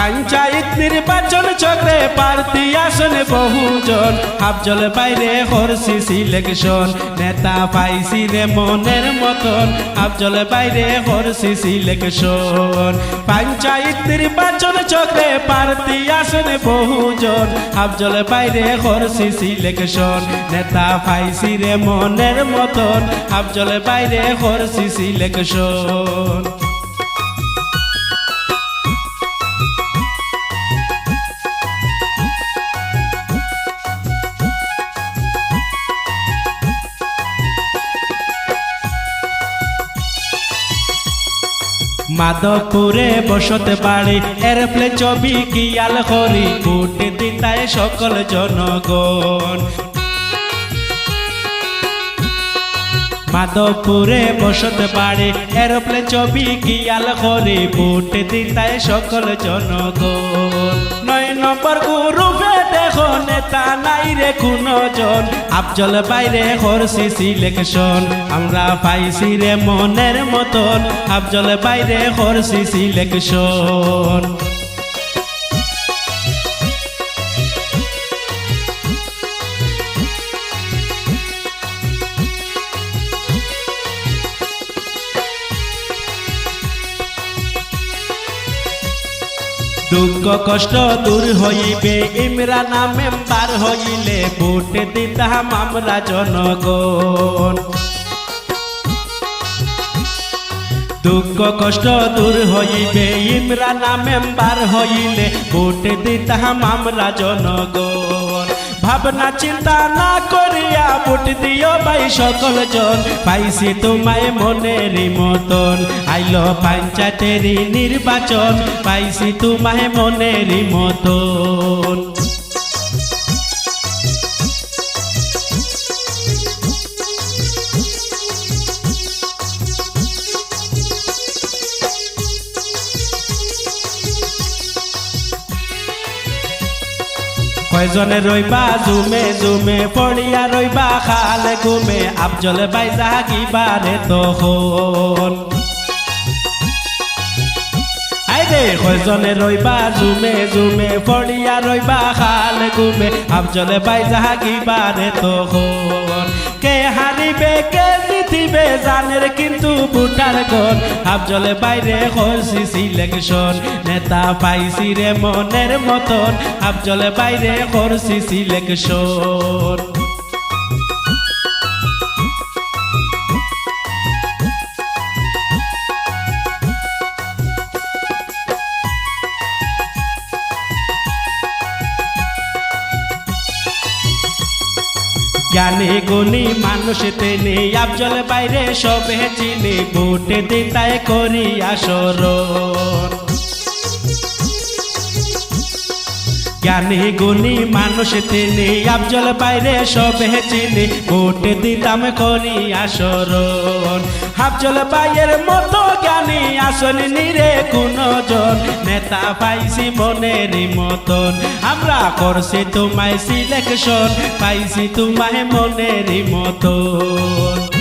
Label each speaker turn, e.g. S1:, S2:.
S1: পঞ্চায়েত নির্বাচন চক্রে প্রার্থী আসনে বহুজন, আফজল বাইরে করছি সিলেকশন, নেতা পাইছি রে মনের মতন, আফজল বাইরে করছি সিলেকশন। পঞ্চায়েত নির্বাচন চক্রে প্রার্থী আসনে বহুজন, আফজল বাইরে করছি সিলেকশন, নেতা পাইছি রে মনের মতন, আফজল বাইরে করছি সিলেকশন। মাধবপুরে বসতে বাড়ি এরপ্লে ছবি কিয়াল করি, ভোট দিতায় সকল জনগণ। মাধবপুরে বসতে বাড়ি এরপ্লে ছবি কিয়াল করি, ভোট দিতায় সকল জনগণ। 9 নম্বর গ্রুপে দেখো নেতা নাই রে কোনো জন, আফজল বাইরে করছি সিলেকশন, আমরা পাইছি রে মনের মতন, আফজল বাইরে করছি সিলেকশন। দুঃখ কষ্ট দূর হইবে ইমরান মেম্বার হইলে, ভোট দিতাম আমরা জনগণ। দুঃখ কষ্ট দূর হইবে ইমরান মেম্বার হইলে, ভোট দিতাম আমরা জনগণ। ভাবনা চিন্তা না করিয়া ভোট দিও ভাই সকল জন, পাইছি তোমায় মনের মতন, আইলো পঞ্চায়েতের নির্বাচন, পাইছি তোমায় মনের মতন। কয়জনে রইবা জুমে জুমে, পড়িয়া রইবা খাল ঘুমে, আফজল বাই জাগিবারে তখন। আইরে কয়জনে রইবা জুমে জুমে, পড়িয়া রইবা খাল ঘুমে, আফজল বাই জাগিবারে তখন। কে হারিবে কে জিতিবে জানের কিন্তু ভোটার গণ, আফজল বাইরে করছি সিলেকশন, নেতা পাইছি রে মনের মতন, আফজল বাইরে করছি সিলেকশন। জ্ঞানী গুণী মানুষ তিনি, আফজল বাইরে সবে চিনি, ভোট দিতায় করি আসরণ। জ্ঞানী গুণী মানুষ তিনি, আফজল বাইরে সবে চিনি, ভোট দিতাম করি আসরণ। আফজল বাইয়ের মতো জ্ঞানী আসনি নিরে কোনো জন, নেতা পাইছি মনের মতন, আমরা করছি তোমায় সিলেকশন, পাইছি তোমায় মনের মতন।